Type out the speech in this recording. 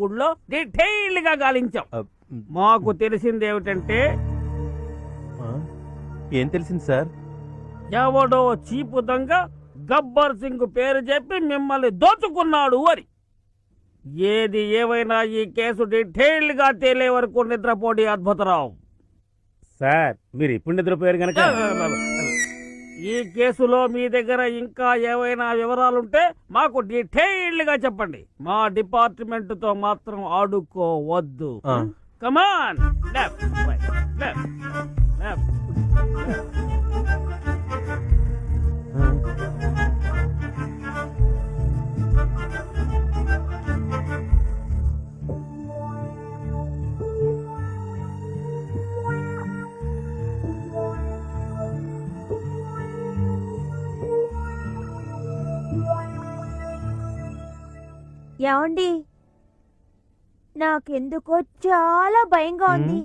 ఊళ్ళో డీటెయిల్ గా గాలించాం. మాకు తెలిసింది ఏమిటంటే ఏం తెలిసింది సార్? ఎవడో చీపు దొంగ గబ్బర్ సింగ్ పేరు చెప్పి మిమ్మల్ని దోచుకున్నాడు అని. ఏది ఏమైనా ఈ కేసు డీటెయిల్ గా తేలే వరకు నిద్రపోడి అద్భుతరావు. సార్ మీరు ఇప్పుడు నిద్రపోయారు గనక ఈ కేసులో మీ దగ్గర ఇంకా ఏవైనా వివరాలుంటే మాకు డీటెయిల్డ్ గా చెప్పండి. మా డిపార్ట్మెంట్ తో మాత్రం ఆడుకోవద్దు. కమాన్ లెఫ్ట్ రైట్ లెఫ్ట్ లెఫ్ట్. ఏమండి నాకెందుకో చాలా భయంగా ఉంది.